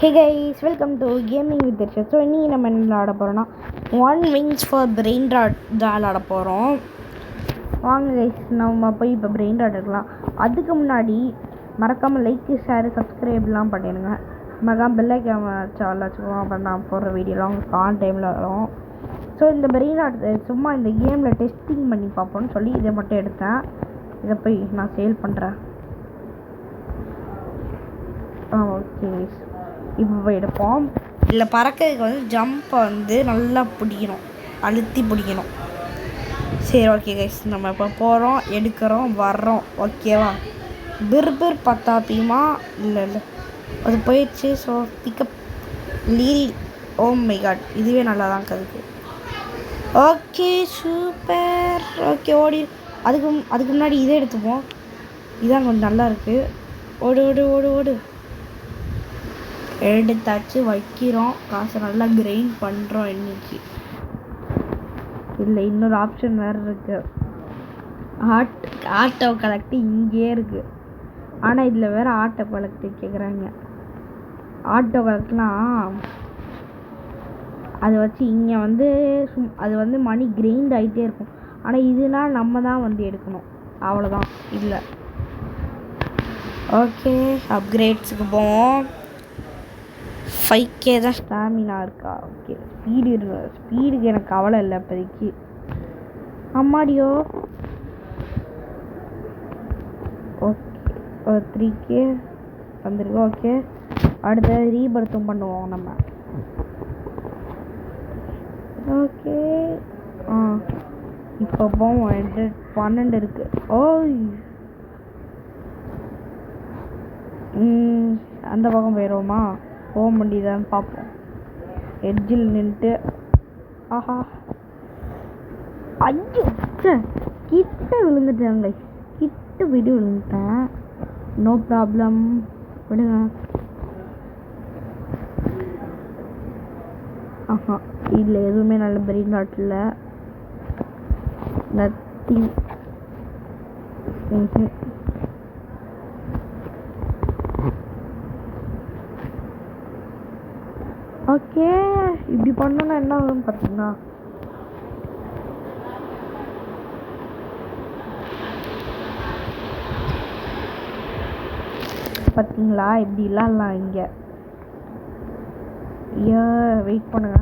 Hey guys, welcome to Gaming with Dirsha. So இன்றைக்கி நம்ம என்ன விளாட போகிறோன்னா one wings for brain rot தான் விளாட போகிறோம். வாங்க கைஸ், நம்ம போய் இப்போ பிரெயின் ராட் எடுக்கலாம். அதுக்கு முன்னாடி மறக்காமல் லைக், ஷேர், சப்ஸ்கிரைப்லாம் பண்ணிடுங்க. மறக்காமல் பெல்லைக்காம சால் வச்சுக்கோங்க. அப்புறம் நான் போடுற வீடியோலாம் உங்களுக்கு ஆன் டைமில் வரும். ஸோ இந்த பிரெயின் ராட் சும்மா இந்த கேமில் டெஸ்டிங் பண்ணி பார்ப்போம்னு சொல்லி இதை மட்டும் எடுத்தேன். இதை போய் நான் சேல் பண்ணுறேன். ஓகே கைஸ், இப்போ போய் எடுப்போம். இல்லை பறக்கிறதுக்கு வந்து ஜம்பை வந்து நல்லா பிடிக்கணும், அழுத்தி பிடிக்கணும். சரி ஓகே கைஸ், நம்ம இப்போ போகிறோம், எடுக்கிறோம், வர்றோம். ஓகேவா? பிர் பத்தாப்பியுமா? இல்லை அது போயிடுச்சு. ஸோ பிக்கப் லீரி. ஓ மை காட், இதுவே நல்லா தான் கதுக்கு. Okay super. ஓகே ஓடி. அதுக்கு முன்னாடி இதை எடுத்துப்போம். இதான் கொஞ்சம் நல்லா இருக்குது. ஓடு ஓடு ஓடு ஓடு. எடுத்தாச்சு, வைக்கிறோம். காசை நல்லா கிரைண்ட் பண்ணுறோம். இன்னைக்கு இல்லை, இன்னொரு ஆப்ஷன் வேறு இருக்குது. ஆட்டோ கலெக்ட் இங்கேயே இருக்குது. ஆனால் இதில் வேறு ஆட்டோ கலெக்ட் கேட்குறாங்க. ஆட்டோ கலெக்ட்லாம் அதை வச்சு இங்கே வந்து அது வந்து மணி கிரைண்ட் ஆகிட்டே இருக்கும். ஆனால் இதுனால் நம்ம தான் வந்து எடுக்கணும், அவ்வளோதான். இல்லை ஓகே, அப்கிரேட்ஸுக்கு போவோம். 5K தான் ஸ்டாமினா இருக்கா? ஓகே, ஸ்பீடுக்கு எனக்கு கவலை இல்லை இப்போதைக்கு. அம்மாடியோ. ஓகே 3K வந்துருக்கு. ஓகே, அடுத்த ரீபர்த்தும் பண்ணுவோம் நம்ம. ஓகே இப்போ போவோம். 12 இருக்குது. அந்த பக்கம் போயிடுவோமா? போக முடியுதான்னு பார்ப்போம். எட்ஜில் நின்றுட்டு. ஆஹா, ஐயோ கிட்ட விழுந்துட்டாங்க. கிட்ட விழுந்துட்டேன். நோ ப்ராப்ளம், விடுங்க. ஆஹா, இல்லை எதுவுமே நல்ல பிரெயின் ராட் இல்லை. நத்திங். ஓகே, இப்படி பண்ணோன்னா என்ன ஆகும்னு பார்த்தீங்கன்னா, பார்த்தீங்களா இப்படி இல்லாமலாம் இங்கே. வெயிட் பண்ணுங்க.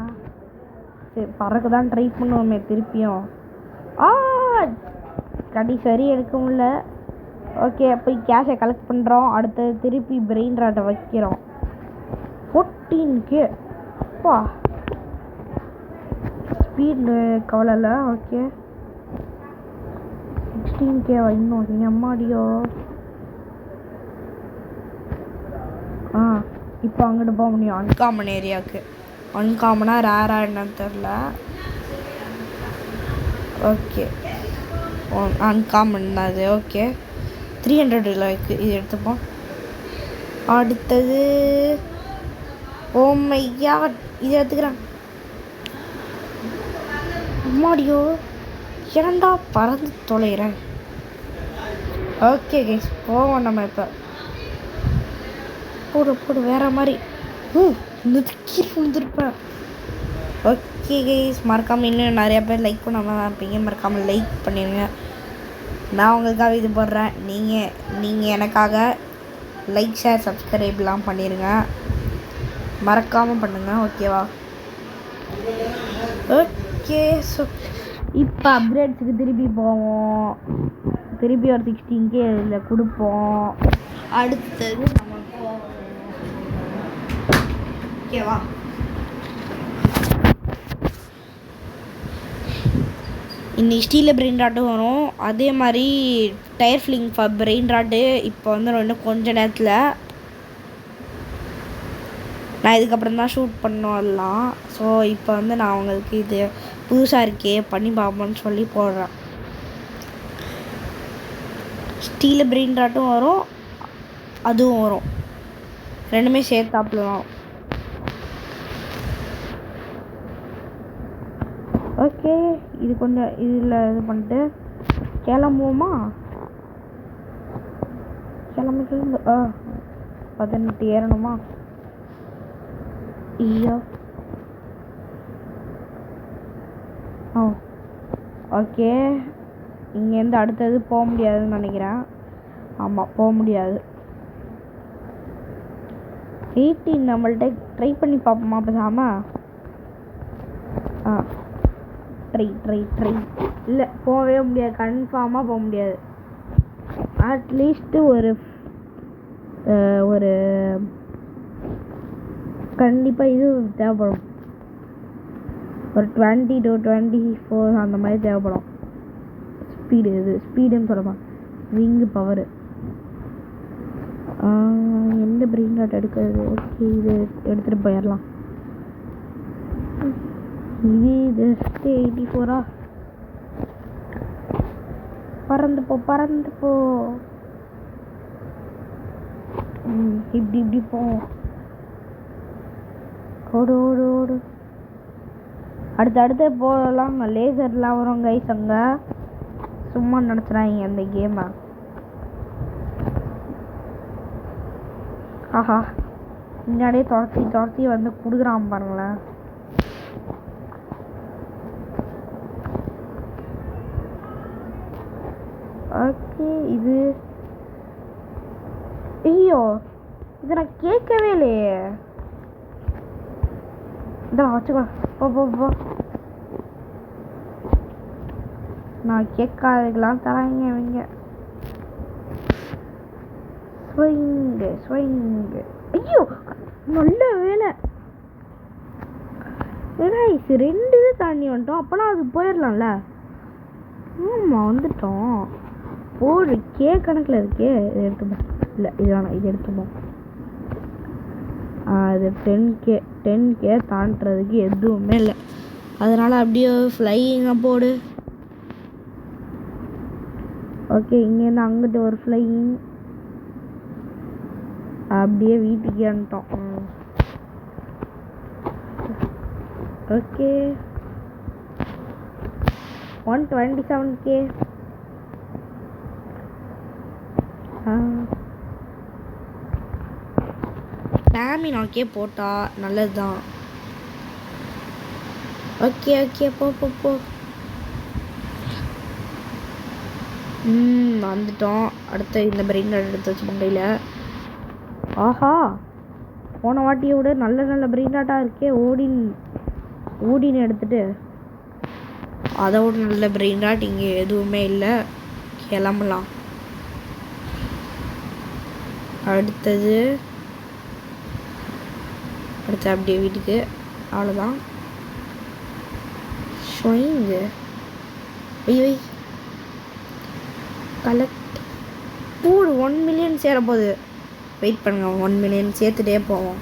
சரி, பறக்க தான் ட்ரை பண்ணுவோமே திருப்பியும். சரி எடுக்க முடியல. ஓகே, போய் கேஷை கலெக்ட் பண்ணுறோம். அடுத்தது திருப்பி பிரெயின் ராட்டை வைக்கிறோம். 14K பா, ஸ்பீடு கவலை இல்லை. ஓகே 16K இன்னும். அம்மாடியோ. இப்போ அங்கிட்டு போக முடியும் அன்காமன் ஏரியாவுக்கு. அன்காமனா ரேரா என்னன்னு தெரில. ஓகே அன்காமன் தான் அது. ஓகே 300 இருக்குது. இது எடுத்துப்போம். அடுத்தது ஓமையா, இது எடுத்துக்கிறேன். அம்மாடியோ, ஏன்டா பறந்து தொலைகிறேன். ஓகே கைஸ், போவோம் நம்ம இப்போ. போடு வேற மாதிரி. கீழே விழுந்துருப்பேன். ஓகே கைஸ், மறக்காமல் இன்னும் நிறையா பேர் லைக் பண்ணாமல் தான் இருப்பீங்க. மறக்காமல் லைக் பண்ணிடுங்க. நான் உங்களுக்காக இது போடுறேன். நீங்கள் எனக்காக லைக், ஷேர், சப்ஸ்கிரைப்லாம் பண்ணிடுங்க. மறக்காமல் பண்ணுங்கள். ஓகேவா? ஓகே, ஸோ இப்போ அப்கிரேட்ஸுக்கு திருப்பி போவோம். திருப்பி ஒரு 16K இதில் கொடுப்போம். அடுத்தது நம்ம போவோம். ஓகேவா? இன்னைக்கு ஸ்டீலில் பிரெயின் ராட்டும் வரும். அதே மாதிரி tyre filling for brain rot இப்போ வந்து இன்னும் கொஞ்சம் நேரத்தில். நான் இதுக்கப்புறம் தான் ஷூட் பண்ணோம் எல்லாம். ஸோ இப்போ வந்து நான் உங்களுக்கு இது புதுசாக இருக்கே பண்ணி பார்ப்போம்னு சொல்லி போடுறேன். ஸ்டீலில் பிரெயின் ராட்டும் வரும், அதுவும் வரும். ரெண்டுமே சேர்த்தாப்புல தான். ஓகே, இது கொஞ்சம் இதில் இது பண்ணிட்டு கிளம்புவோமா? கிளம்பு 18 ஏறணுமா? ஐயோ ஓகே இங்கேருந்து அடுத்தது போக முடியாதுன்னு நினைக்கிறேன். ஆமாம் போக முடியாது. 18 நம்மள்ட்ட ட்ரை பண்ணி பார்ப்போமா பேசாமல்? ட்ரை இல்லை போகவே முடியாது, கன்ஃபார்மாக போக முடியாது. அட்லீஸ்ட்டு ஒரு கண்டிப்பாக இது தேவைப்படும், ஒரு 20 to 24 அந்த மாதிரி தேவைப்படும். ஸ்பீடுன்னு சொல்லலாம், விங்கு பவரு. எந்த பிரெயின் ராட் எடுக்கிறது? ஓகே இது எடுத்துகிட்டு போயிடலாம். இது ஜஸ்ட் 84. பறந்து போ. இப்படி போ. ஓடு. அடுத்து போகலாம். லேசர்லாம் வரும் கைஸ், அங்கே சும்மா நினச்சிடாங்க அந்த கேமை. ஆஹா முன்னாடியே துரத்தி வந்து கொடுக்குறான் பாருங்களேன். ஓகே இது ஐயோ இதை நான் கேட்கவே இல்லையே. இதான் வச்சுக்கோ போ. நான் கேட்காதுக்கெல்லாம் தராங்க இவங்க. ஸ்வைங்கு. ஐயோ நல்ல வேலை. இது 2 இது தாண்டி வந்துட்டோம். அப்போனா அது போயிடலாம்ல. ஆமாம் வந்துட்டோம். போடு கே கணக்கில் இருக்கே. இது எடுத்துப்போம். இல்லை இது எடுத்துப்போம். அது 10K தாண்டுறதுக்கு எதுவுமே இல்லை. அதனால் அப்படியே ஃப்ளையிங்காக போடு. ஓகே இங்கேருந்து அங்கிட்டு ஒரு ஃப்ளையிங். அப்படியே வீட்டுக்கு வந்துட்டோம். Okay 127K. ஸ்டாமினாக்கே போட்டால் நல்லது தான். ஓகே போ. வந்துட்டோம். அடுத்த இந்த பிரெயின் எடுத்து வச்சு மண்டையில். ஆஹா போன வாட்டியை விட நல்ல பிரெயின் டாட்டாக இருக்கே. ஓடின்னு எடுத்துட்டு அதோட நல்ல பிரெயின் டாட் இங்கே எதுவுமே இல்லை. கிளம்பலாம். அடுத்து அப்படியே வீட்டுக்கு. அவ்வளோதான். ஷோயிங்கு ஐயோ கலெக்ட் போடு. 1 மில்லியன் சேர போகுது. வெயிட் பண்ணுங்க, 1 மில்லியன் சேர்த்துட்டே போவோம்.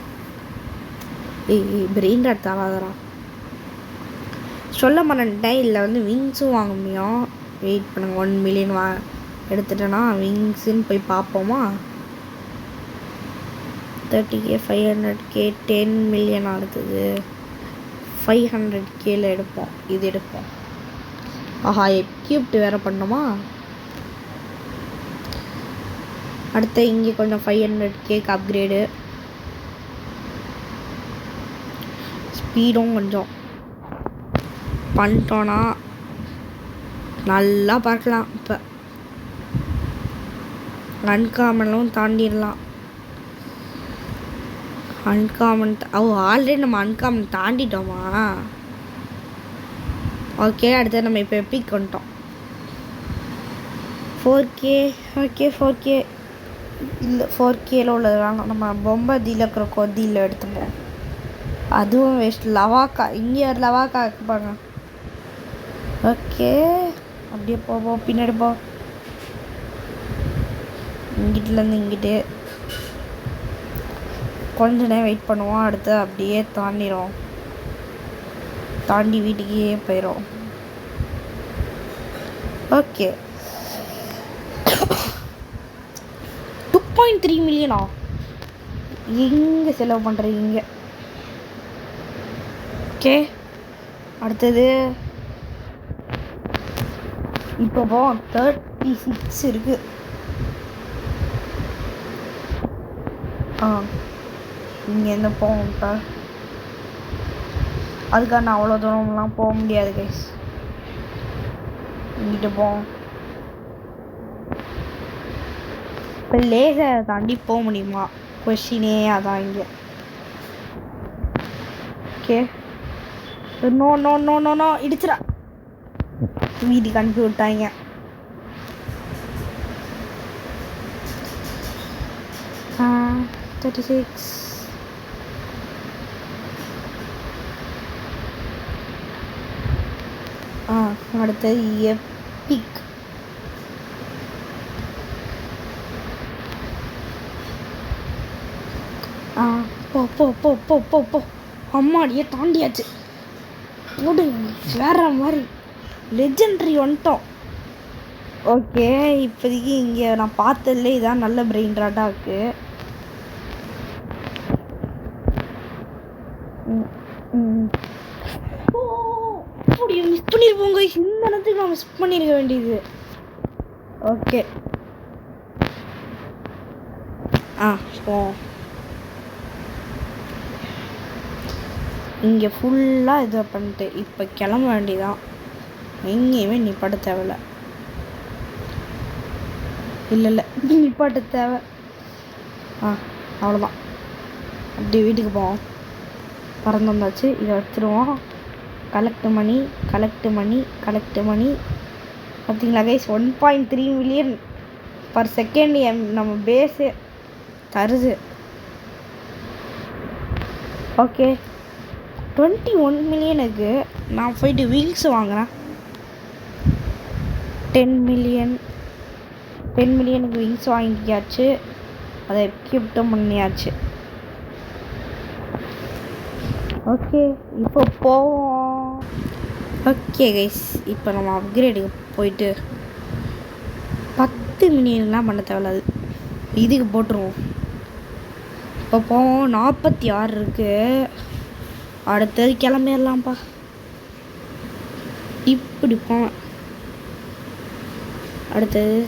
பிரெயின் டாட் தராதரா சொல்ல மாட்டேன்ட்டேன். இல்லை வந்து விங்ஸும் வாங்க முடியும். வெயிட் பண்ணுங்க, 1 மில்லியன் எடுத்துட்டேன்னா விங்ஸுன்னு போய் பார்ப்போமா? 30K 500K 10 மில்லியன் அடுத்தது 500Kல எடுப்போம். இது எடுப்போம். ஆஹா எக்யூப்ட் வேறு பண்ணோமா? அடுத்து இங்கே கொஞ்சம் 500Kக்கு அப்கிரேடு. ஸ்பீடும் கொஞ்சம் பண்ணிட்டோன்னா நல்லா பார்க்கலாம். இப்போ அன்காமனும் தாண்டிடலாம். அன்காமன் ஆல்ரெடி நம்ம அன்காமன் தாண்டிட்டோமா? ஓகே அடுத்து நம்ம இப்போ எப்பிக் வந்துட்டோம். 4K. ஓகே 4K இல்லை 4Kல உள்ளது வேணும். நம்ம பொம்பதியில் இருக்கிற கொதியில் எடுத்துப்போம். அதுவும் வேஸ்ட். லவாக்கா இங்கே ஒரு லவாக்கா வைப்பாங்க. ஓகே அப்படியே போவோம். பின்னாடி போ. இங்கிட்டிலேருந்து இங்கிட்டு கொஞ்ச நேரம் வெயிட் பண்ணுவோம். அடுத்து அப்படியே தாண்டிடும். தாண்டி வீட்டுக்கே போயிடும். Okay 2.3 millionaire? எங்கே செலவு பண்ணுறீங்க? ஓகே அடுத்தது இப்போ 36 இருக்கு. இங்கேருந்து போவோம்ப்பா. அதுக்காக நான் அவ்வளோ தூரம்லாம் போக முடியாது கைஸ். இங்கிட்டு போவோம். இப்போ லேசரை தாண்டி போக முடியுமா கொஷினே அதான் இங்கே. Okay no no no no no இடிச்சிடா. வீட்டுக்கு அனுப்பி விட்டாங்க. ஆ 36. அடுத்தது எப்பிக். போ போ போ போ போ போ. அம்மாடியே தாண்டியாச்சு. போடு வேற மாதிரி லெஜெண்டரி வந்துட்டோம். ஓகே இப்போதைக்கு இங்கே நான் பார்த்ததுல இதான் நல்ல பிரெயின் ராட்டாக இருக்குது. மிஸ் பண்ணியிருப்போங்க. இந்த நேரத்துக்கு நான் மிஸ் பண்ணியிருக்க வேண்டியது. ஓகே போ. இங்கே ஃபுல்லாக இதை பண்ணிட்டு இப்போ கிளம்ப வேண்டியதான். எங்கேயுமே நிப்பாட்ட தேவையில்ல. இல்லை நிப்பாட்ட தேவை. அவ்வளோதான். அப்படி வீட்டுக்கு போவோம். பறந்து வந்தாச்சு. இதை வச்சுருவோம். கலெக்ட் மணி பார்த்தீங்களா கைஸ் 1.3 மில்லியன் பர் செகண்ட் நம்ம பேஸே தருது. ஓகே 21 மில்லியனுக்கு நான் போயிட்டு விங்ஸ் வாங்குகிறேன். 10 மில்லியனுக்கு விங்ஸ் வாங்கியாச்சு. அதை எக்யூப்டும் பண்ணியாச்சு. ஓகே இப்போ போவோம். ஓகே கைஸ் இப்போ நம்ம அப்கிரேடுக்கு போயிட்டு 10 மில்லியன்லாம் பண்ண தேவையில்லாது. இதுக்கு போட்டுருவோம். இப்போ போவோம். 46 இருக்குது. அடுத்தது கிளம்பிடலாம்ப்பா. இப்படி போவேன். அடுத்தது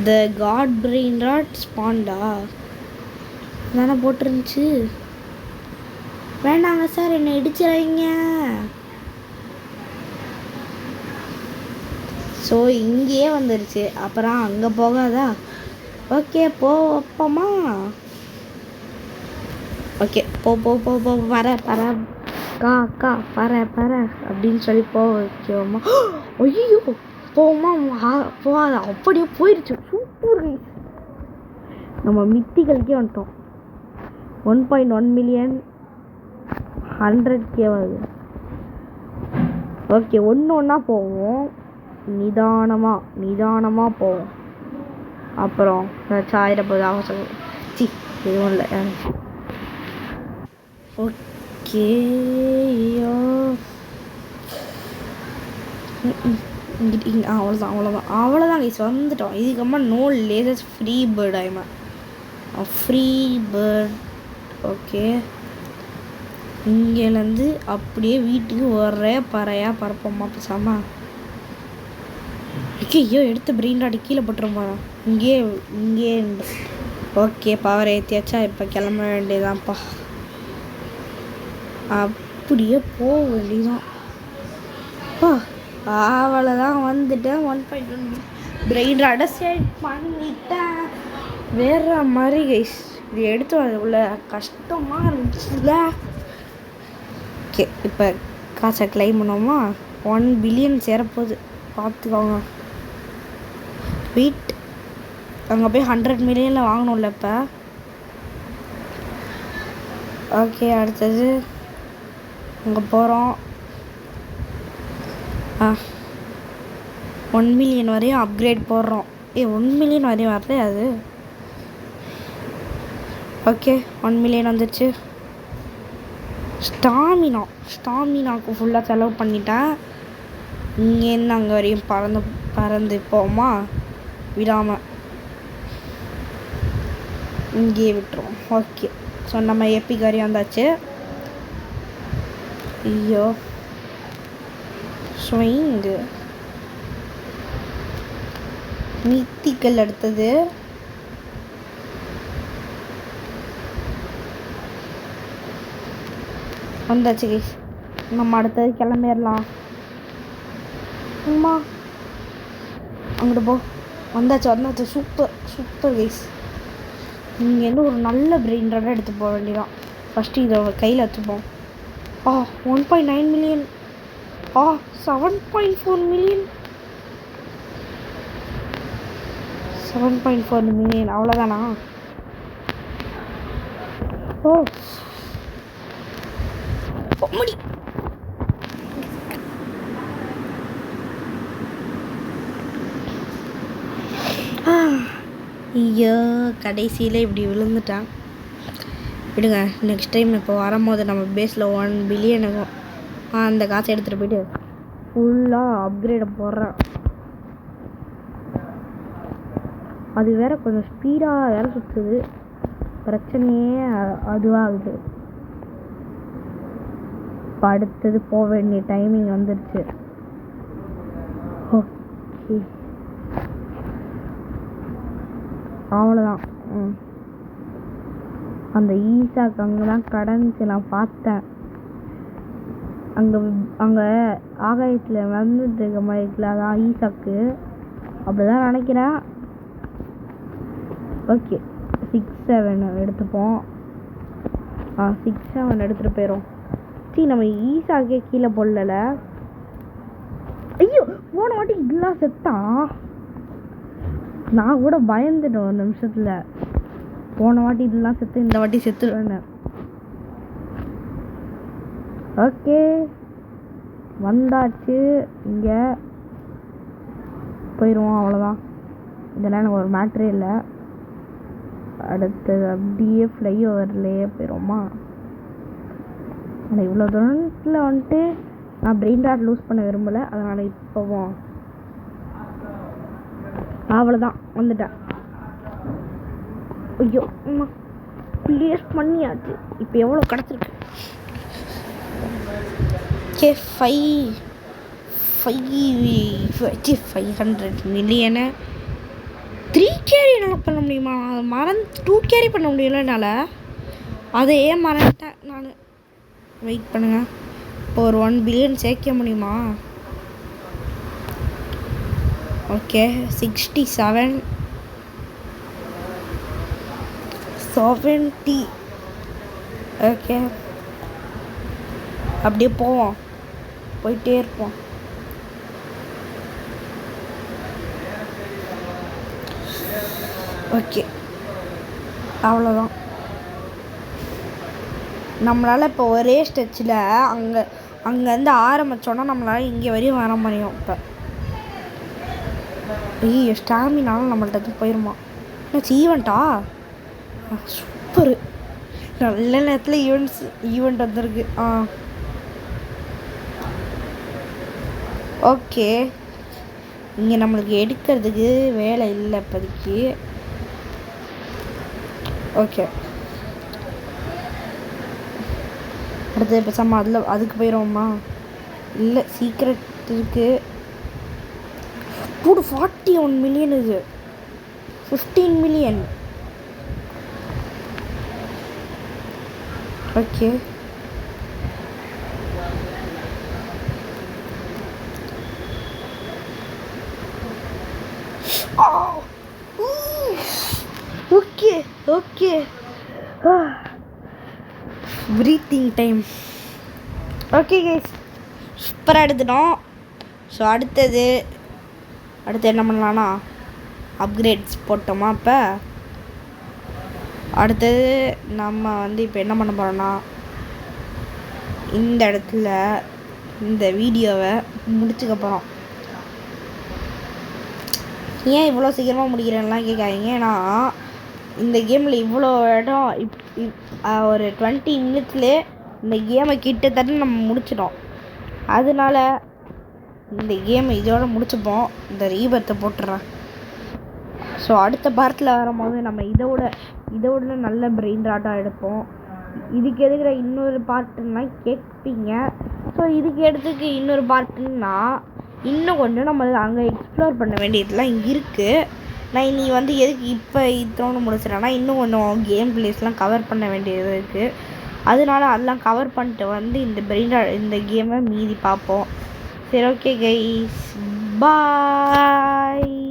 த காட் பிரெயின் ராட் ஸ்பாண்டா தானே போட்டிருந்துச்சு. வேண்டாங்க சார், என்னை இடிச்சிடாதீங்க. ஸோ இங்கேயே வந்துருச்சு. அப்புறம் அங்கே போகாதா? ஓகே போ வைப்போமா? ஓகே போ போ போ போ பற கா பற அப்படின்னு சொல்லி போக வைக்கோமா? ஐயோ போமா போகாத. அப்படியே போயிடுச்சு. சூப்பர். நம்ம மித்திகளுக்கே வந்துட்டோம். 1.1 மில்லியன் 100K வருது. ஓகே ஒன்றா போவோம். நிதானமாக போவோம். அப்புறம் சாயிரப்போது அவசரம் எதுவும் இல்லை. ஓகே அவ்வளோதான் கைஸ் வந்துட்டோம். இதுக்கப்புறமா no laces free bird. Free bird. Okay இங்கேருந்து அப்படியே வீட்டுக்கு ஒரே பறையாக பறப்போம்மா பேசாமல். ஐயோ எடுத்து பிரெயின் ராட் கீழே போட்டுருமா. இங்கே ஓகே பவர் ஏற்றியாச்சா? இப்போ கிளம்ப வேண்டியதான்ப்பா. அப்படியே போக வேண்டியதான். அவ்வளோதான் வந்துட்டேன். 1.1 பிரெயின் ராட்டை செட் பண்ணிட்டேன். வேற மாதிரி கைஸ் இது எடுத்து வரதுக்குள்ள கஷ்டமாக இருந்துச்சுல. ஓகே இப்போ காசை கிளைம் பண்ணோமா? 1 பில்லியன் சேரப்போகுது. பார்த்துக்கோங்க. வெயிட் அங்கே போய் 100 மில்லியனில் வாங்கணும்ல இப்போ. ஓகே அடுத்தது அங்கே போகிறோம். 1 மில்லியன் வரையும் அப்கிரேட் போடுறோம். 1 மில்லியன் வரையும் வரல அது. ஓகே 1 மில்லியன் வந்துச்சு. ஸ்டாமினாக்கு ஃபுல்லாக செலவு பண்ணிட்டேன். இங்கேருந்து அங்கே வரையும் பறந்து போமா விடாமல் இங்கேயே விட்டுருவோம். ஓகே ஸோ நம்ம எப்பிக் வரையும் வந்தாச்சு. ஐயோ ஸ்விங்கு மித்திக்கல் அடுத்தது. வந்தாச்சு கைஸ். நம்ம அடுத்தது கிளம்பிடலாம். அம்மா அங்கிட்டு போ. வந்தாச்சு. Super guys. நீங்கள் என்ன ஒரு நல்ல பிரெயின் ராடாக எடுத்து போக வேண்டியதான். ஃபஸ்ட்டு இதை கையில் வச்சுப்போம். 1.9 மில்லியன். 7.4 மில்லியன். 7.4 மில்லியன் அவ்வளோதானா? முடி. ஐயோ, கடைசியில் இப்படி விழுந்துட்டான். விடுங்க, நெக்ஸ்ட் டைம் இப்போ வரும்போது நம்ம பேஸில் 1 பில்லியன் இருக்கும். அந்த காசை எடுத்துகிட்டு போயிட்டு ஃபுல்லாக அப்கிரேடை போடுறேன். அது வேற கொஞ்சம் ஸ்பீடாக வேற சுற்றுது. பிரச்சனையே அதுவாகுது. இப்போ அடுத்தது போக வேண்டிய டைமிங் வந்துடுச்சு. ஓகே, அவ்வளோதான். அந்த ஈசாக்கு அங்கே தான் கடந்துச்சு. நான் பார்த்தேன். அங்கே ஆகாயத்தில் வந்துட்டு இருக்க மாதிரி இருக்குல்ல, அதான் ஈசாக்கு. அப்படிதான் நினைக்கிறேன். ஓகே, 6-7 எடுத்துப்போம். 6-7 எடுத்துகிட்டு போயிடும். நம்ம ஈசாக்கே கீழே போடல. ஐயோ, போன வாட்டி இப்படிலாம் செத்தான். நான் கூட பயந்துட்டேன் ஒரு நிமிஷத்தில். போன வாட்டி இதெல்லாம் செத்து, இந்த வாட்டி செத்துடுவேன். ஓகே, வந்தாச்சு. இங்கே போயிடுவோம், அவ்வளோதான். இதெல்லாம் எனக்கு ஒரு மேட்ரே இல்லை. அடுத்தது அப்படியே ஃப்ளை ஓவர்லேயே போயிடுவோமா? ஆனால் இவ்வளோ தூரத்தில் வந்துட்டு நான் பிரெயின் ராட் லூஸ் பண்ண விரும்பலை. அதனால் இப்போவும் அவ்வளோதான், வந்துட்டேன். ஐயோ, ப்ளேஸ் பண்ணியாச்சு. இப்போ எவ்வளோ கிடச்சிருக்கு? ஓகே, 500 மில்லியனை 3 கேரி என்னால் பண்ண முடியுமா? 2 கேரி பண்ண முடியல என்னால். அதையே மறந்துட்டேன் நான். வெயிட் பண்ணுங்க, இப்போ ஒரு 1 பில்லியன் சேர்க்க முடியுமா? ஓகே, 67 70. ஓகே, அப்படியே போவோம், போயிட்டே இருப்போம். ஓகே, அவ்வளோதான். நம்மளால் இப்போ ஒரே ஸ்டெச்சில் அங்கேருந்து ஆரம்பித்தோன்னா நம்மளால் இங்கே வரையும் வர முடியும். இப்போ ஐயோ, ஸ்டாமினாலும் நம்மள்ட்ட போயிருமா? என்ன ஈவெண்ட்டா? சூப்பரு, நல்ல நேரத்தில் ஈவெண்ட் வந்திருக்கு. ஓகே, இங்கே நம்மளுக்கு எடுக்கிறதுக்கு வேலை இல்லை இப்போதைக்கு. ஓகே, அடுத்தது பேசாமல் அதுக்கு போயிடுவோமா? இல்லை, சீக்ரெட் இருக்குது. 41 மில்லியன். இது 15 million. Okay, okay breathing time. Okay guys, சூப்பராக எடுத்துட்டோம். ஸோ அடுத்து என்ன பண்ணலான்னா அப்கிரேட்ஸ் போட்டோமா? இப்போ அடுத்தது நம்ம இப்போ என்ன பண்ண போகிறோன்னா, இந்த இடத்துல இந்த வீடியோவை முடிச்சுக்க போகிறோம். ஏன் இவ்வளோ சீக்கிரமாக முடிக்கிறேன்லாம் கேட்காதீங்க. ஏன்னா இந்த கேமில் இவ்வளோ இடம் ஒரு 20 மினிட்ஸ்லேயே இந்த கேமை கிட்டத்தட்ட நம்ம முடிச்சிட்டோம். அதனால இந்த கேமை இதோட முடிச்சுப்போம். இந்த ரீபர்த்தை போட்டுறேன். ஸோ அடுத்த பார்ட்டில் வரும்போது நம்ம இதோட நல்ல பிரெயின் ராட்டாக எடுப்போம். இதுக்கு எதுக்குற இன்னொரு பார்ட்டுன்னா கேட்பீங்க. ஸோ இதுக்கு எடுத்துக்கு இன்னொரு பார்ட்டுன்னா இன்னும் கொஞ்சம் நம்ம அங்கே எக்ஸ்ப்ளோர் பண்ண வேண்டியதுலாம் இங்கே இருக்குது. நான் எதுக்கு இப்போ இதோடு முடிச்சிடறேன்னா இன்னும் கொஞ்சம் கேம் பிளேஸ்லாம் கவர் பண்ண வேண்டியது இருக்குது. அதனால அதெல்லாம் கவர் பண்ணிட்டு வந்து இந்த கேமை மீதி பார்ப்போம். சரி ஓகே கைஸ், பாய்.